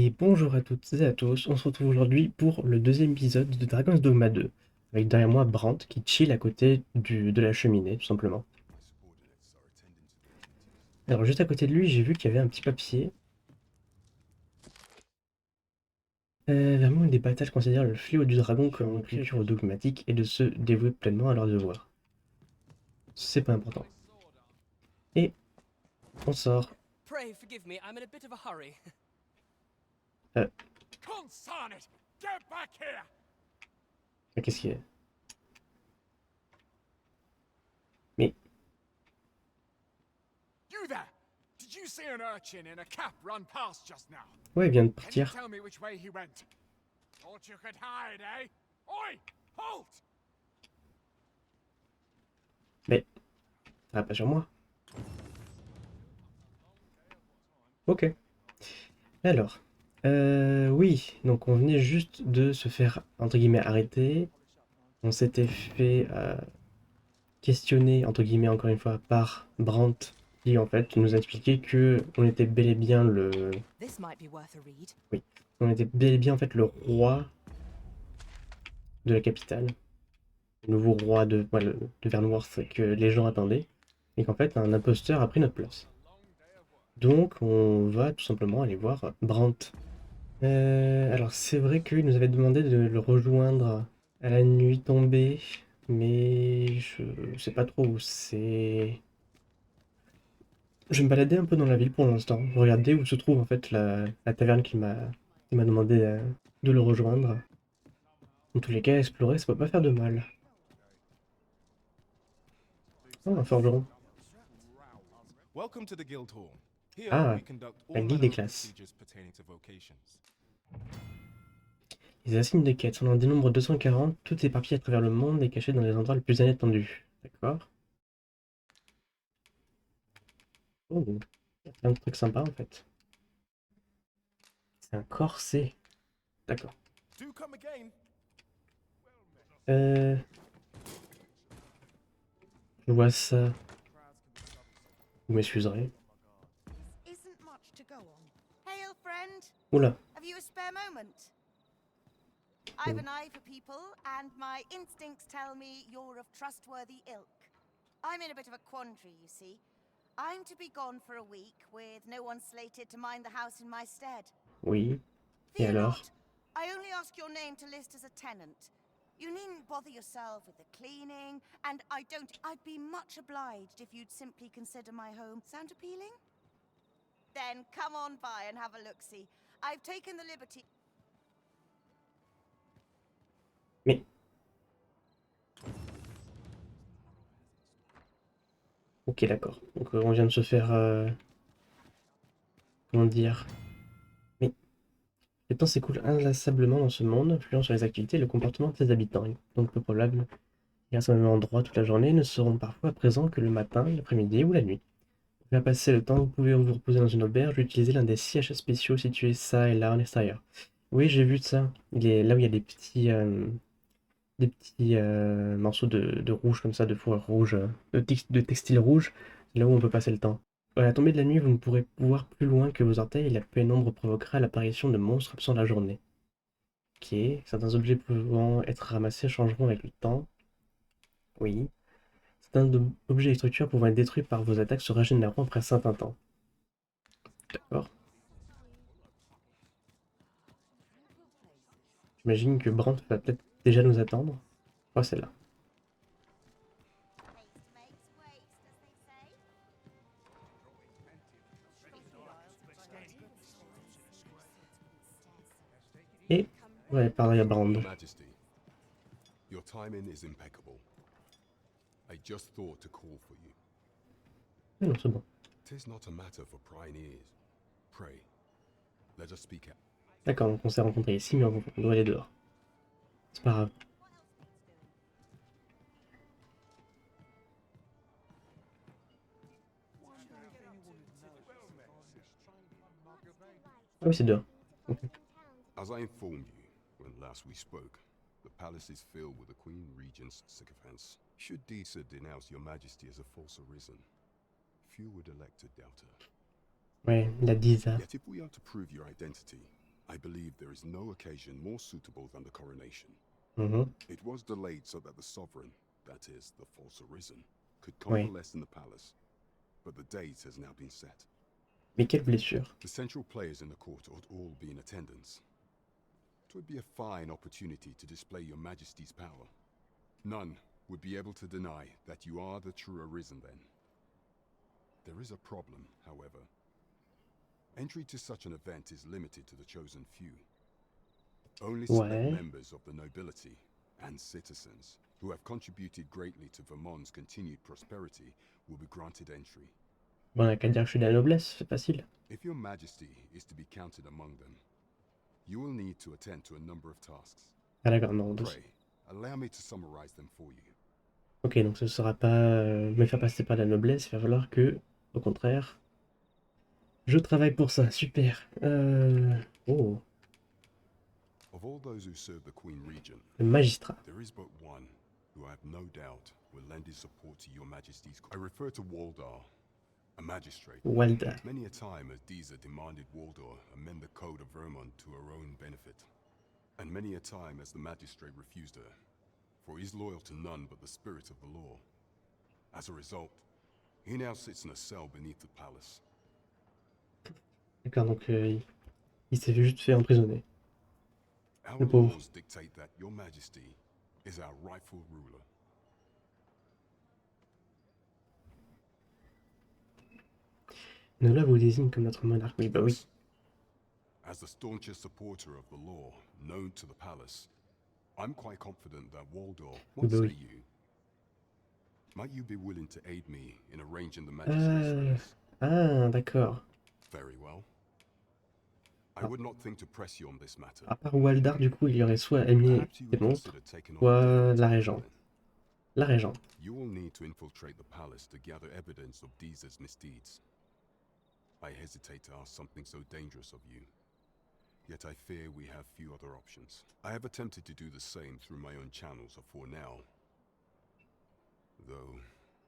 Et bonjour à toutes et à tous, on se retrouve aujourd'hui pour le deuxième épisode de Dragon's Dogma 2, avec derrière moi Brant qui chill à côté de la cheminée, tout simplement. Alors juste à côté de lui, j'ai vu qu'il y avait un petit papier. Vraiment, une des batailles considère le fléau du dragon comme une culture dogmatique et de se dévouer pleinement à leur devoir. C'est pas important. Et on sort. Pray forgive me, I'm in a bit of a hurry. Euh, Consign it! Get back here! Qu'est-ce qu'il y a? Mais, You there! Did you see an urchin in a cap run past just now? ouais, il vient de Can you partir. tell me which way he went? Thought you could hide, eh? Oi! Halt! Mais, ça va pas sur moi. Ok. Alors, oui, donc on venait juste de se faire, entre guillemets, arrêter. On s'était fait questionner, entre guillemets, encore une fois, par Brant, qui en fait nous a expliqué que on était bel et bien le... This might be worth a read. Oui, on était bel et bien en fait le roi de la capitale. Le nouveau roi de, voilà, de Vernworth que les gens attendaient. Et qu'en fait, un imposteur a pris notre place. Donc, on va tout simplement aller voir Brant. Alors c'est vrai qu'il nous avait demandé de le rejoindre à la nuit tombée, mais je sais pas trop où c'est. Je vais me balader un peu dans la ville pour l'instant, regarder où se trouve en fait la taverne qui m'a demandé de le rejoindre. Dans tous les cas, explorer, ça peut pas faire de mal. Oh, un forgeron. Welcome to the guild hall. Here Ah, we conduct la all guilde manner des of classes. procedures pertaining to vocations. Les assignats de quêtes, on en dénombre 240, tout éparpillé à travers le monde et caché dans les endroits les plus inattendus. D'accord. Oh, il y a plein de trucs sympas en fait. C'est un corset. D'accord. Do come again. Euh... Je vois ça. Vous m'excuserez. Isn't much to go on. Hail, friend. Oula. Have you a spare moment? I've an eye for people, and my instincts tell me you're of trustworthy ilk. I'm in a bit of a quandary, you see. I'm to be gone for a week, with no one slated to mind the house in my stead. Oui. Et Fear alors? not. I only ask your name to list as a tenant. You needn't bother yourself with the cleaning, and I'd be much obliged if you'd simply consider my home. Sound appealing? Then come on by and have a look-see. I've taken the liberty... Mais... Ok, d'accord. Donc on vient de se faire... Comment dire? Mais... Le temps s'écoule inlassablement dans ce monde, influant sur les activités et le comportement de ses habitants. Il est donc peu probable qu'ils restent au même endroit toute la journée, ne seront parfois présents que le matin, l'après-midi ou la nuit. Pour faire passer le temps, vous pouvez vous reposer dans une auberge ou utiliser l'un des sièges spéciaux situés ça et là en extérieur. Oui, j'ai vu de ça. Il est là où il y a des petits morceaux de rouge comme ça, de fourrure rouge, de textile rouge, c'est là où on peut passer le temps. À la tombée de la nuit, vous ne pourrez voir plus loin que vos orteils et la pénombre provoquera l'apparition de monstres absents la journée. Ok, certains objets pouvant être ramassés changeront avec le temps. Oui. Certains objets et structures pouvant être détruits par vos attaques se régénéreront après un certain temps. D'accord. J'imagine que Brant va peut-être déjà nous attendre. Oh, c'est là. Et ouais, par là, il y a Brand. Your Majesty, your timing is impeccable. I just thought to call for you. Mais non, c'est bon. 'Tis not a matter for prying ears. Pray, let us speak out. D'accord, donc on s'est rencontrés ici, mais on doit aller dehors. C'est pas grave. Ah oui, c'est dehors. Ok. As I informed you when last we spoke, the palace is filled with the Queen Regent's sycophants. Should Disa denounce your Majesty as a false arisen, few would elect to doubt her. Ouais, la Disa. Yet if we are to prove your identity, I believe there is no occasion more suitable than the coronation. Mhm. It was delayed so that the sovereign, that is, the false arisen, could Oui. convalesce in the palace. But the date has now been set. Mais quelle blessure. The central players in the court ought all be in attendance. It would be a fine opportunity to display your majesty's power. None would be able to deny that you are the true arisen then. There is a problem, however. Entry to such an event is limited to the chosen few. Only select Ouais. members of the nobility and citizens who have contributed greatly to Vermont's continued prosperity will be granted entry. Bon, on a qu'à dire que je suis de la noblesse, c'est facile. If your majesty is to be counted among them, you will need to attend to a number of tasks. Ah d'accord, non. Pray, allow me to summarize them for you. Ok, donc ce sera pas me faire passer par la noblesse, il va falloir que, au contraire, je travaille pour ça. Super. Oh, Of all those who serve the Queen Regent, le magistrat. there is but one who I have no doubt will lend his support to your majesty's. I refer to Waldar, a magistrate. Walda. Many a time has Deezer demanded Waldor amend the code of Vermont to her own benefit. And many a time has the magistrate refused her, for he is loyal to none but the spirit of the law. As a result, he now sits in a cell beneath the palace. D'accord, donc il s'est juste fait emprisonner. Our Le pauvre. laws dictate that your majesty is our rightful ruler. Nola vous désigne comme notre monarque. Oui, bah oui. As the staunchest supporter of the law known to the palace, I'm quite confident that Waldor, what Bah say oui. you? Might you be willing to aid me in arranging the magistrate's release? Ah, d'accord. Very well. I would not think to press you on this matter. À part Waldar, du coup, il y aurait soit Amy Perhaps you des would monstres, consider taking on a soit different la task régente. then. La régente. You will need to infiltrate the palace to gather evidence of Deezer's misdeeds. I hesitate to ask something so dangerous of you. Yet I fear we have few other options. I have attempted to do the same through my own channels afore now, though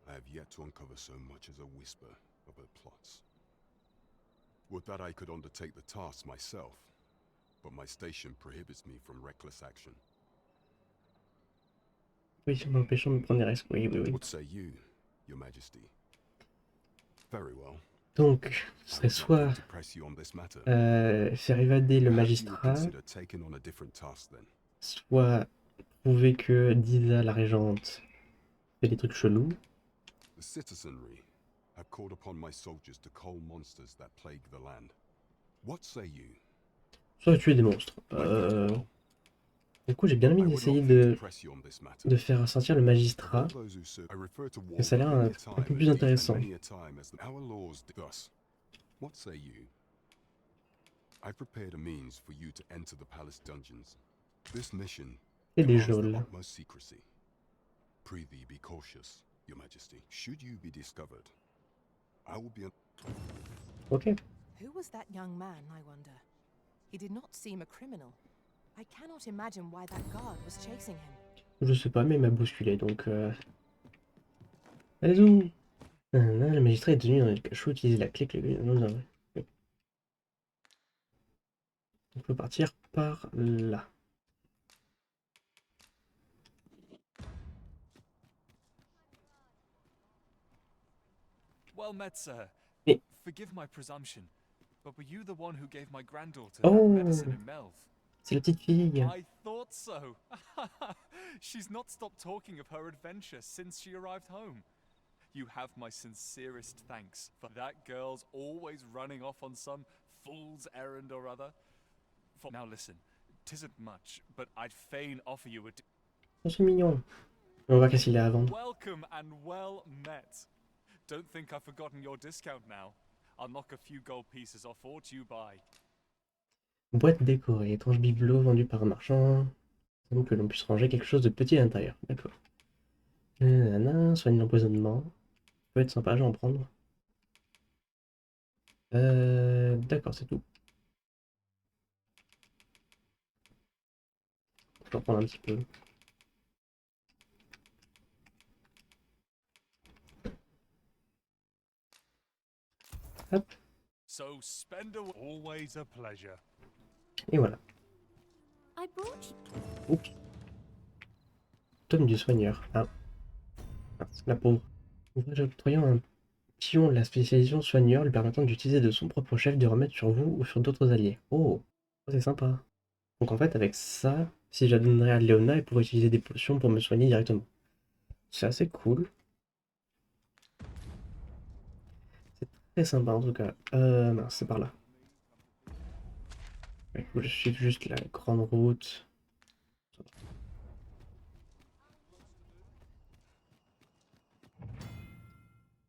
I have yet to uncover so much as a whisper of her plots. Would that I could undertake the task myself, but my station prohibits me from reckless action. Oui, m'empêchant de prendre des risques. Oui, oui, oui. What say you, Your Majesty? Very well. Donc, ce serait I would not soit think to press you on this matter. faire évader le Perhaps you would magistrat, consider taking on a different task then. soit prouver que Disa, la régente, fait des trucs chelous. The citizenry have called upon my soldiers to cull monsters that plague the land. What say you? Soit tuer des monstres. Might that well? Du coup, j'ai bien I envie would not d'essayer think to press you on this matter. de faire sortir le Of all magistrat. those who serve, I refer to Que ça a l'air Waldor many a un time peu as plus deep and intéressant. many a time as our laws thus. What say you? I prepared a means for you to enter the palace dungeons. This mission Et des demands the geôles. utmost secrecy. Prithee, be cautious, Your Majesty. Should you be discovered, I will be. Ok. Who was that young man, I wonder? He did not seem a criminal. I cannot imagine why that guard was chasing him. Je sais pas, mais il m'a bousculé, donc... Allez-y. Le magistrat est tenu dans le cachot, utiliser la clé. Non, non. Ok. On peut partir par là. Well met, sir. Eh. Forgive my presumption, but were you the one who gave my granddaughter Oh. that medicine in Melv? C'est la petite fille. I thought so. She's not stopped talking of her adventure since she arrived home. You have my sincerest thanks, for that girl's always running off on some fool's errand or other. Now listen, 'tisn't much, but I'd fain offer you a Oh, c'est mignon. On va voir qu'est-ce qu'il a à vendre. welcome and well met. Don't think I've forgotten your discount now. I'll knock a few gold pieces off aught you buy. Boîte décorée, étrange bibelot vendu par un marchand. Donc que l'on puisse ranger quelque chose de petit à l'intérieur. D'accord. Soigne l'empoisonnement. Peut être sympa, je vais en prendre. D'accord, c'est tout. Je vais en prendre un petit peu. Hop. So spend a always a pleasure. Et voilà. I brought you. Oups. Tome du soigneur. Ah, la pauvre. Ouvrage octroyant un pion la spécialisation soigneur lui permettant d'utiliser de son propre chef des remèdes sur vous ou sur d'autres alliés. Oh, c'est sympa. Donc en fait, avec ça, si je la donnerais à Léona, elle pourrait utiliser des potions pour me soigner directement. C'est assez cool. C'est très sympa en tout cas. Mince, c'est par là. Ouais, je suis juste la grande route.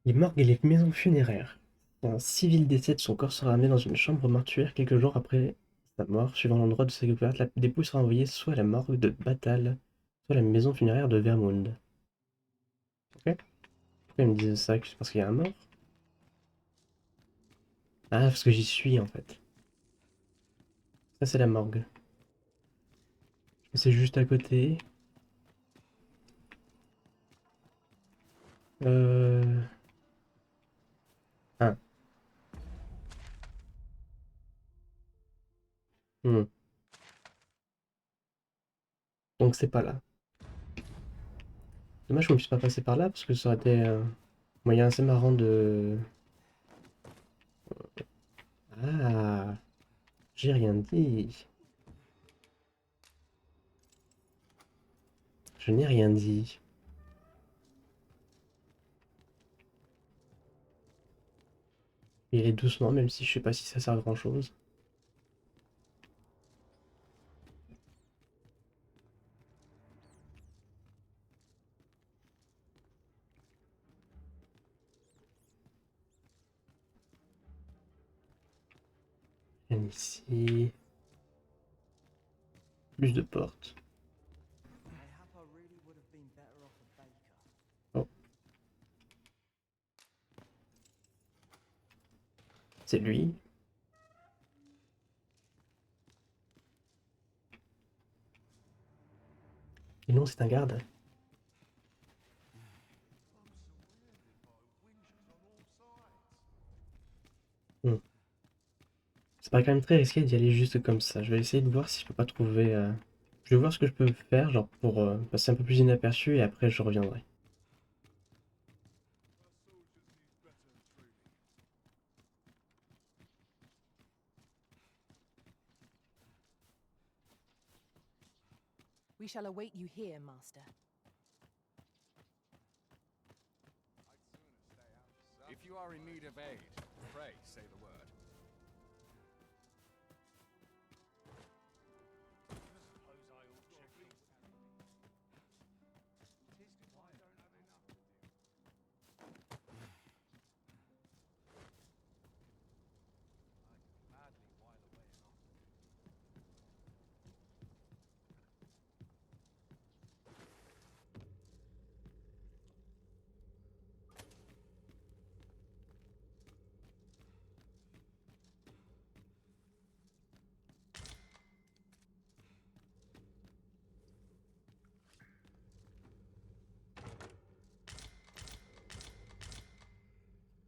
Les morgues et les maisons funéraires. Si un civil décède, son corps sera amené dans une chambre mortuaire quelques jours après sa mort. Suivant l'endroit de sa découverte, la dépouille sera envoyée soit à la morgue de Batal, soit à la maison funéraire de Vermund. Ok. Pourquoi ils me disent ça? C'est parce qu'il y a un mort? Ah, parce que j'y suis en fait. Ça, c'est la morgue. C'est juste à côté. Euh... Ah. Hmm. Donc c'est pas là. Dommage qu'on puisse pas passer par là parce que ça aurait été un moyen assez marrant de... Ah, j'ai rien dit. Je n'ai rien dit. Il est doucement, même si je sais pas si ça sert à grand chose. Rien ici. Plus de portes. Oh. C'est lui. Et non, c'est un garde. Hmm. Ça paraît quand même très risqué d'y aller juste comme ça. Je vais essayer de voir si je peux pas trouver... Je vais voir ce que je peux faire, genre pour passer un peu plus inaperçu et après je reviendrai. We shall await you here, Master. If you are in need of aid, pray say the word.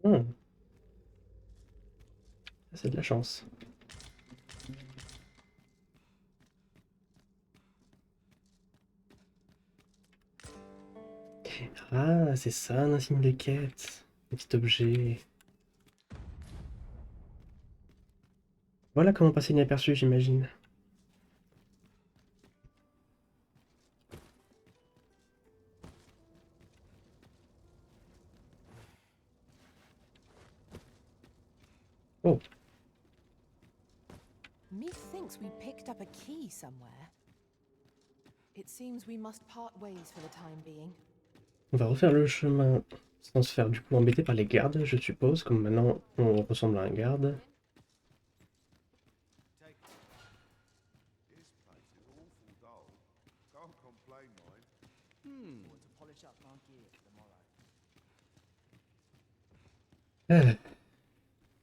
Hmm. Ça, c'est de la chance. Ah, c'est ça, un insigne de quête. Petit objet. Voilà comment passer inaperçu, j'imagine. Oh, Methinks we picked up a key somewhere. It seems we must part ways for the time being. on va refaire le chemin sans se faire du coup embêter par les gardes, je suppose, comme maintenant on ressemble à un garde. Ah,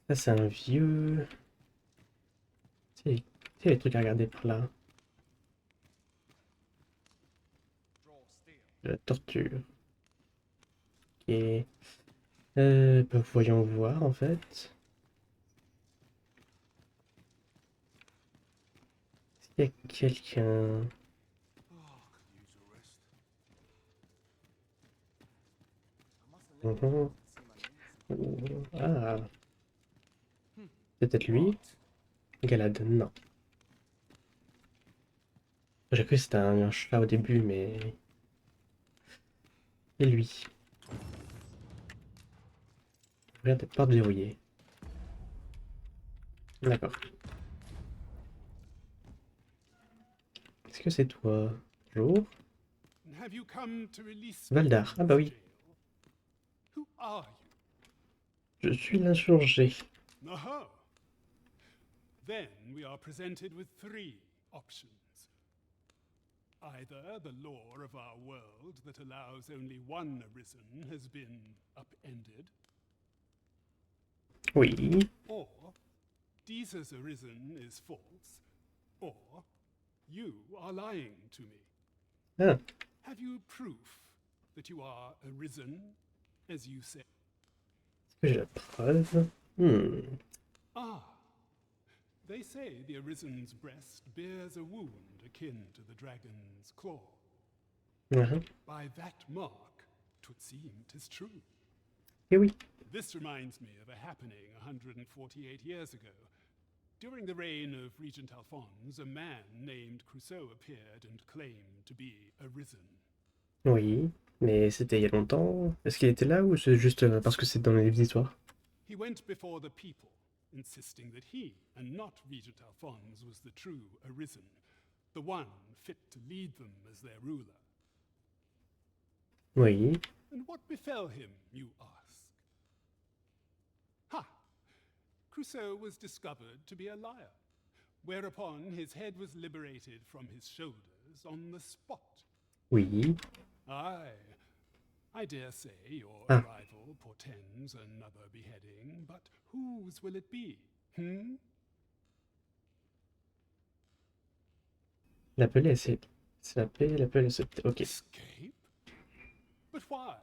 ça c'est un vieux... C'est les trucs à regarder par là. De la torture. Ok. Bah, voyons voir en fait. Il y a quelqu'un... Mhm. Ah, peut-être lui. Galad, non. J'ai cru que c'était un chat au début, mais... Et lui. Regarde, porte verrouillée. D'accord. Est-ce que c'est toi? Bonjour. Have you come to release Valdar. Ah bah oui. Who are Je suis l'insurgé. you? Aha! Then we are presented with three options. Either the law of our world that allows only one arisen has been upended, Oui. or Jesus arisen is false, or you are lying to me. Ah, Have you proof that you are arisen, as you say? est-ce que j'ai la preuve? Ah, they say the arisen's breast bears a wound akin to the dragon's claw. Ah, By that mark, 'twould seem 'tis true. et oui. This reminds me of a happening 148 years ago. During the reign of Regent Alphonse, a man named Crusoe appeared and claimed to be arisen. Oui. Mais c'était il y a longtemps. Est-ce qu'il était là ou c'est juste parce que c'est dans les livres d'histoire? He went before the people, insisting that he, and not Regent Alphonse, was the true arisen, the one fit to lead them as their ruler. Oui. And what befell him, you ask? Ha! Crusoe was discovered to be a liar, whereupon his head was liberated from his shoulders on the spot. Oui. Aye, I dare say your Ah. arrival portends another beheading, but whose will it be? Hmm? L'appeler, c'est l'appeler, c'est... Ok. Escape? But why?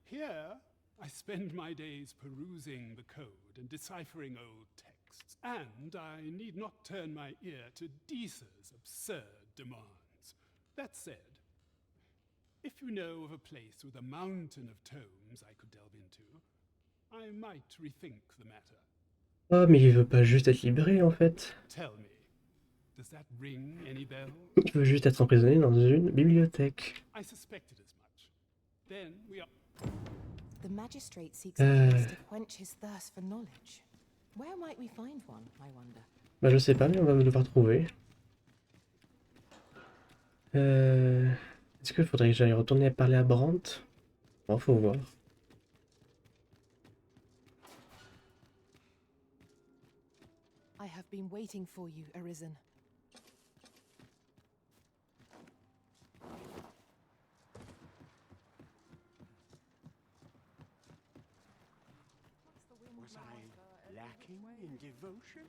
Here I spend my days perusing the code and deciphering old texts, and I need not turn my ear to Deesa's absurd demands. That said, if you know of a place with a mountain of tomes I could delve into, I might rethink the matter. Oh, mais il veut pas juste être libéré, en fait. Tell me, does that ring any bells? Il veut juste être emprisonné dans une bibliothèque. I suspected as much. Then we are... The magistrate seeks a place to quench his thirst for knowledge. Where might we find one, I wonder? Bah, je sais pas, mais on va devoir trouver. Est-ce qu'il faudrait que j'aille retourner parler à Brant? Bon, faut voir. I have been waiting for you, Arisen. Was I lacking in devotion?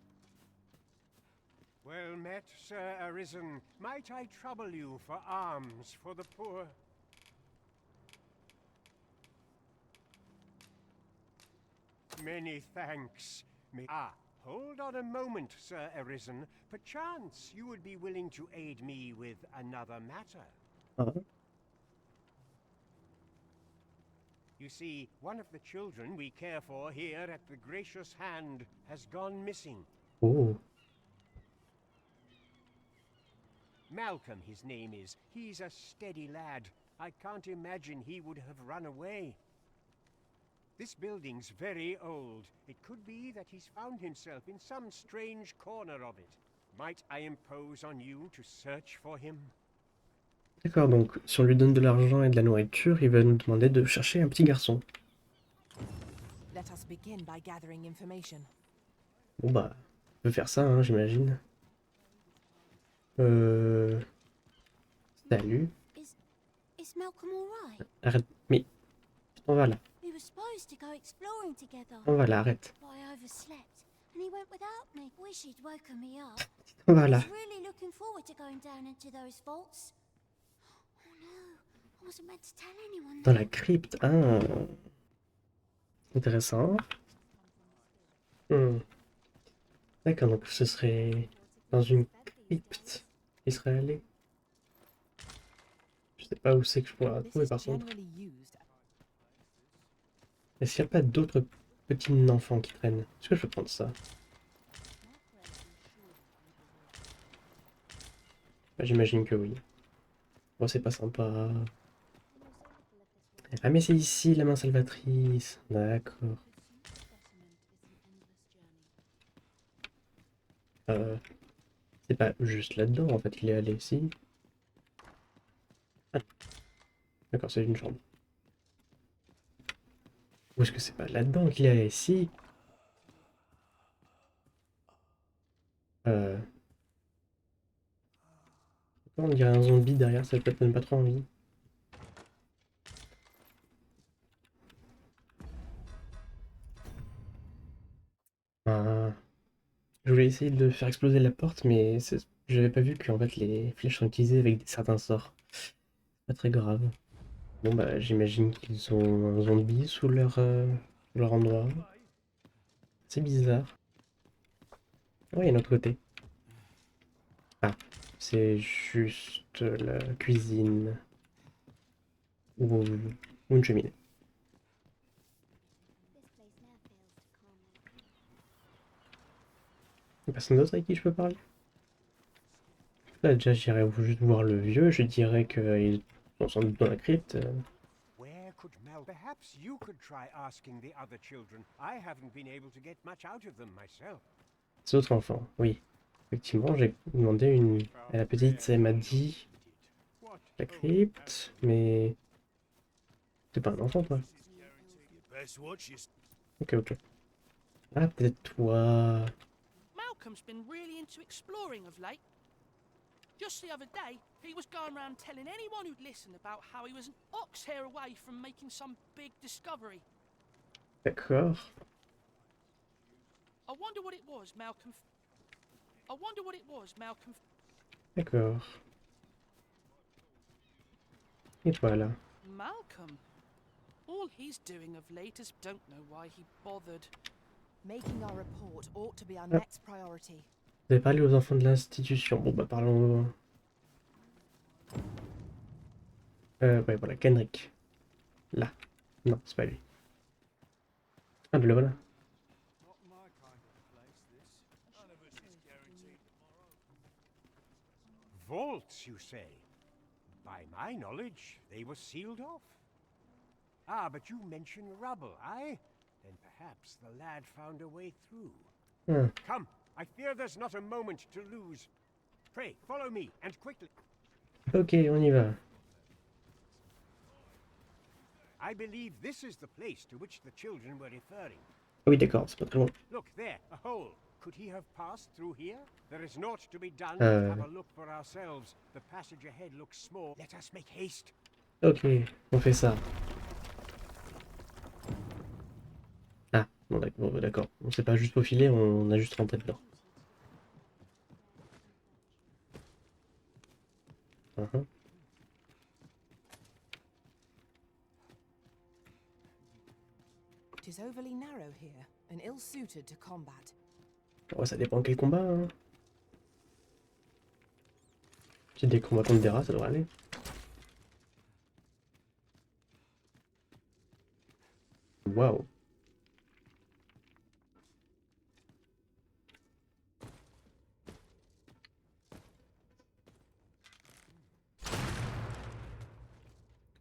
Well met, Sir Arisen. Might I trouble you for alms for the poor? Many thanks. Hold on a moment, Sir Arisen. Perchance you would be willing to aid me with another matter. Ah. You see, one of the children we care for here at the Gracious Hand has gone missing. Oh. Malcolm, his name is. He's a steady lad. I can't imagine he would have run away. This building's very old. It could be that he's found himself in some strange corner of it. Might I impose on you to search for him? D'accord, donc si on lui donne de l'argent et de la nourriture, il va nous demander de chercher un petit garçon. Let us begin by gathering information. Bon bah, on peut faire ça, hein, j'imagine. Salut. Is Malcolm all right? Arrête, mais... On va là, We were supposed to go exploring together. on va là, arrête. But I overslept, and he went without me. Wish he'd woken me up. On va I là. was really looking forward to going down into those vaults. Oh no, I wasn't meant to tell anyone Dans that. la crypte, ah. Intéressant. D'accord, donc ce serait dans une crypte. il serait allé. Je sais pas où c'est que je pourrais la This trouver is par contre. generally used. Est-ce qu'il n'y a pas d'autres petits enfants qui traînent? Est-ce que je peux prendre ça? Bah, j'imagine que oui. Bon, c'est pas sympa. Ah mais c'est ici la main salvatrice. D'accord. C'est pas juste là-dedans en fait qu'il est allé ici. Ah, d'accord, c'est une chambre. Ou est-ce que c'est pas là-dedans qu'il est allé ici? Euh... On dirait un zombie derrière, ça peut-être même pas trop envie. Ah. Je voulais essayer de faire exploser la porte, mais j'avais pas vu qu'en fait les flèches sont utilisées avec certains sorts. Pas très grave. Bon bah j'imagine qu'ils ont un zombie sous leur endroit. C'est bizarre. Oh, il y a un autre côté. Ah, c'est juste la cuisine. Ou, ou une cheminée. Y'a personne d'autre avec qui je peux parler? Là déjà j'irais juste voir le vieux, je dirais qu'ils sont sans doute dans la crypte. Where could Mal? Perhaps you could try asking the other children. I haven't been able to get much out of them myself. Ces autres enfants, oui. Effectivement, j'ai demandé une... à la petite, elle m'a dit la crypte, mais... T'es pas un enfant, toi. Ok, ok. Ah, peut-être toi... Malcolm's been really into exploring of late. Just the other day, he was going around telling anyone who'd listen about how he was an ox hair away from making some big discovery. D'accord. I wonder what it was, Malcolm. I wonder what it was, Malcolm. D'accord. Et toi, là? Malcolm? All he's doing of late is don't know why he bothered. Making our report ought to be our Ah. next priority. Vous avez parlé aux enfants de l'institution. Bon, bah parlons... ouais, voilà, Kenrick. Là. Non, c'est pas lui. Ah, ben le voilà. Vaults, you say? By my knowledge, they were sealed off. Ah, but you mention rubble, aye? Then perhaps the lad found a way through. Come, I fear there's not a moment to lose. Pray, follow me, and quickly. Ok, on y va. I believe this is the place to which the children were referring. Ah oui, d'accord, c'est pas très loin. Look there, a hole. Could he have passed through here? There is naught to be done but have a look for ourselves. The passage ahead looks small. Let us make haste. Ok, on fait ça. Ah, bon, d'accord. On s'est pas juste faufilé, on a juste rentré dedans. It is overly narrow here and ill-suited to combat. Oh, ça dépend quel combat, hein. Si des combats contre des rats, ça devrait aller. Waouh.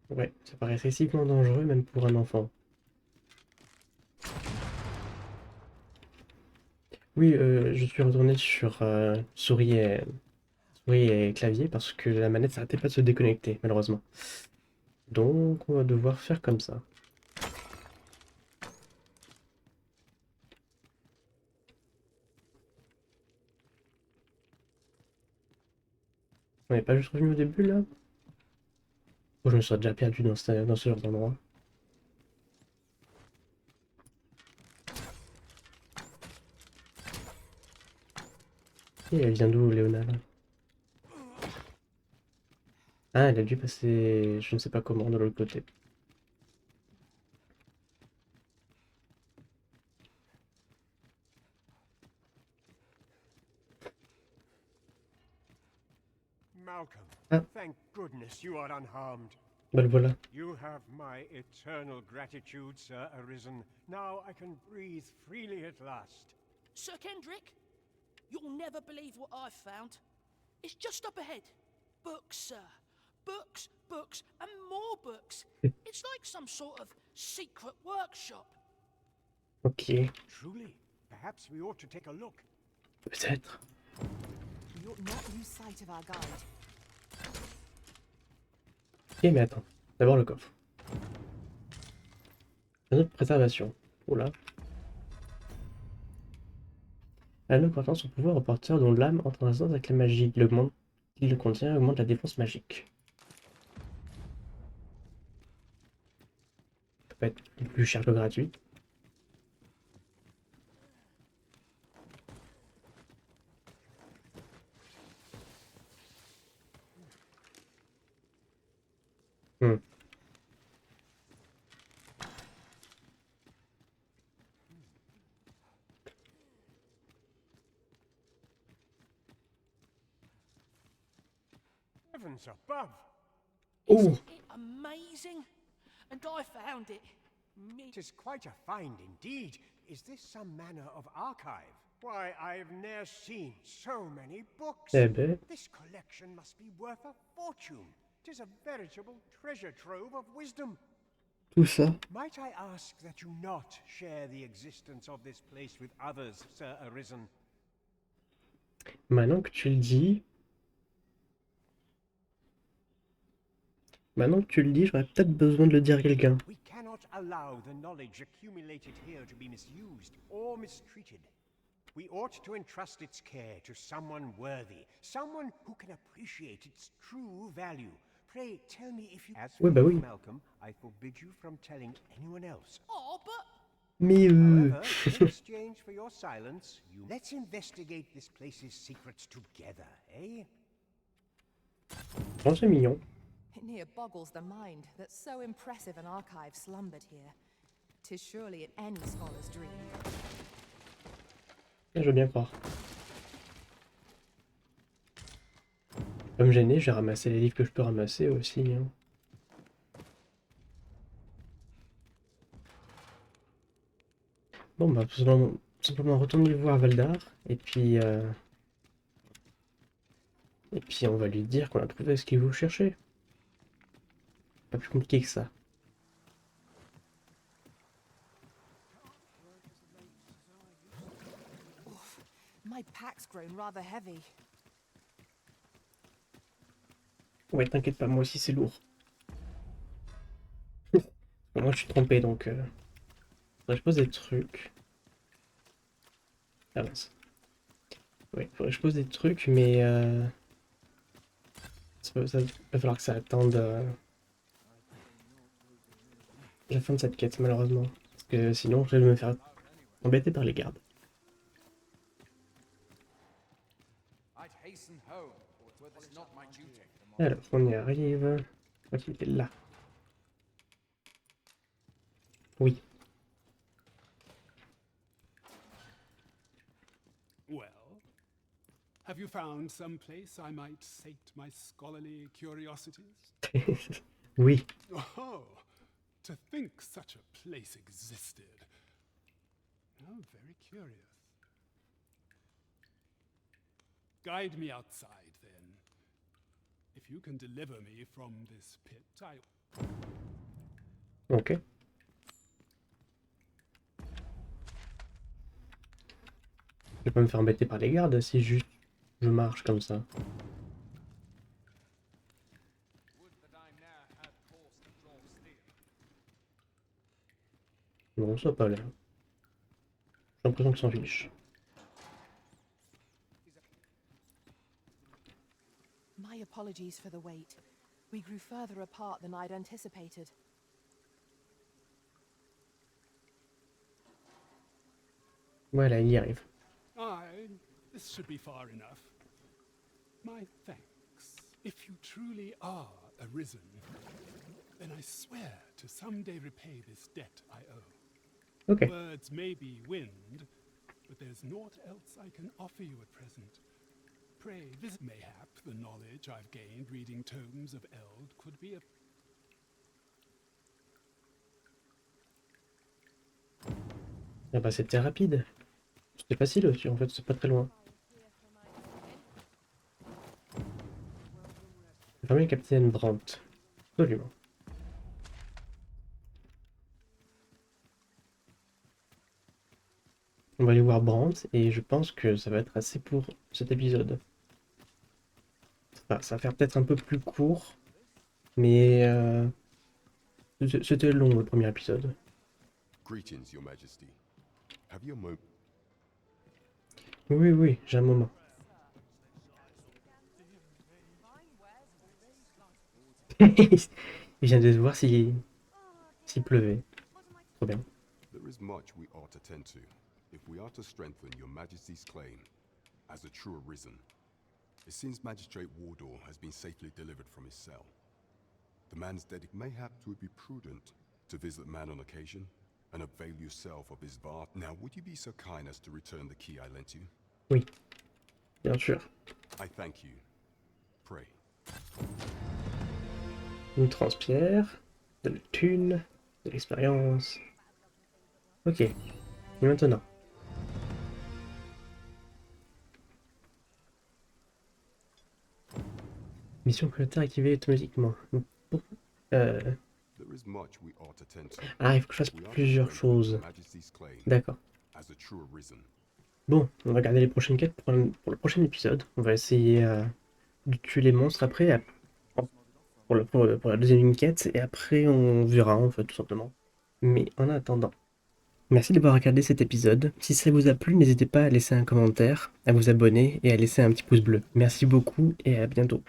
Ouais, ça paraît excessivement dangereux même pour un enfant. Oui, je suis retourné sur souris et clavier parce que la manette s'arrêtait pas de se déconnecter, malheureusement. Donc on va devoir faire comme ça. On n'est pas juste revenu au début là? Oh, je me serais déjà perdu dans ce genre d'endroit. Et elle vient d'où, Léona, là? Ah, elle a dû passer, je ne sais pas comment, de l'autre côté. Malcolm. Ah. Thank goodness you are unharmed. Bah le voilà. You have my eternal gratitude, Sir Arisen. Now I can breathe freely at last. Sir Kendrick, you'll never believe what I've found. It's just up ahead. Books, sir. Books, books, and more books. It's like some sort of secret workshop. Ok, Truly, perhaps we ought to take a look. peut-être. We ought not lose sight of our guide. Ok, mais attends. D'abord le coffre. Anneau de préservation. Oula. L'anneau portant son pouvoir au porteur dont l'âme entre en résonance avec la magie. Il le contient augmente la défense magique. Ça peut être plus cher que gratuit. Heavens above! Oh! Isn't it amazing? And I found it. It is quite a find indeed. Is this some manner of archive? Why, I've ne'er seen so many books. Eh ben, This collection must be worth a fortune. It is a veritable treasure trove of wisdom. tout ça. Might I ask that you not share the existence of this place with others, Sir Arisen? Maintenant que tu le dis... Maintenant que tu le dis, j'aurais peut-être besoin de le dire à quelqu'un. We cannot allow the knowledge accumulated here to be misused or mistreated. We ought to entrust its care to someone worthy, someone who can appreciate its true value. Pray tell me if you... As for Oui, bah oui. you, Malcolm, I forbid you from telling anyone else. Oh, but Mais However, in exchange for your silence, you... Let's investigate this place's secrets together, eh? c'est mignon. It near boggles the mind that so impressive an archive slumbered here. 'Tis surely in any scholar's dream. Je veux bien croire. Pas me gêner, j'ai ramassé les livres que je peux ramasser aussi. Hein. Bon bah tout simplement retourner voir Valdar et puis on va lui dire qu'on a trouvé ce qu'il veut chercher. Pas plus compliqué que ça. My pack's grown rather heavy. Ouais, t'inquiète pas, moi aussi c'est lourd. Moi je suis trompé donc faudrait que je pose des trucs. Ah mince. Ouais, faudrait que je pose des trucs mais ça va falloir que ça attende la fin de cette quête malheureusement. Parce que sinon je vais me faire embêter par les gardes. Alors, on y arrive. Je crois qu'il était là. Oui. Well, have you found some place I might sate my scholarly curiosities? Oui. Oh, to think such a place existed. How very curious. Guide me outside, then. If you can deliver me from this pit, I... Ok. Je vais pas me faire embêter par les gardes si juste je marche comme ça. Non, ça a pas l'air. J'ai l'impression qu'ils s'en fichent. My apologies for the wait. We grew further apart than I'd anticipated. Voilà, il y arrive. Aye, this should be far enough. My thanks. If you truly are arisen, then I swear to someday repay this debt I owe. Okay. Words may be wind, but there's naught else I can offer you at present. Pray, visit. Mayhap the knowledge I've gained reading tomes of Eld could be a... Ah bah c'était rapide. C'était facile aussi, en fait, c'est pas très loin. Fermer le capitaine Brant. Absolument. On va aller voir Brant et je pense que ça va être assez pour cet épisode. Enfin, ça va faire peut-être un peu plus court, mais c'était long le premier épisode. Greetings, Your Majesty. Have you a moment? Oui, oui, j'ai un moment. Il vient de voir s'il pleuvait. Trop bien. There is much we ought to tend to if we are to strengthen Your Majesty's claim as a true arisen. It seems Magistrate Wardor has been safely delivered from his cell. The man's dead. Mayhap 'twould be prudent to visit the man on occasion and avail yourself of his vast. Now, would you be so kind as to return the key I lent you? Oui, bien sûr. I thank you. Pray. Une transpierre, de la thune, de l'expérience. Ok, et maintenant. Mission prioritaire activée automatiquement. There is much we ought to tend to. Ah, il faut que je fasse plusieurs choses. D'accord. As a true arisen. Bon, on va garder les prochaines quêtes pour le prochain épisode. On va essayer de tuer les monstres après, pour la deuxième quête, et après on verra en fait tout simplement. Mais en attendant, merci d'avoir regardé cet épisode. Si ça vous a plu, n'hésitez pas à laisser un commentaire, à vous abonner et à laisser un petit pouce bleu. Merci beaucoup et à bientôt.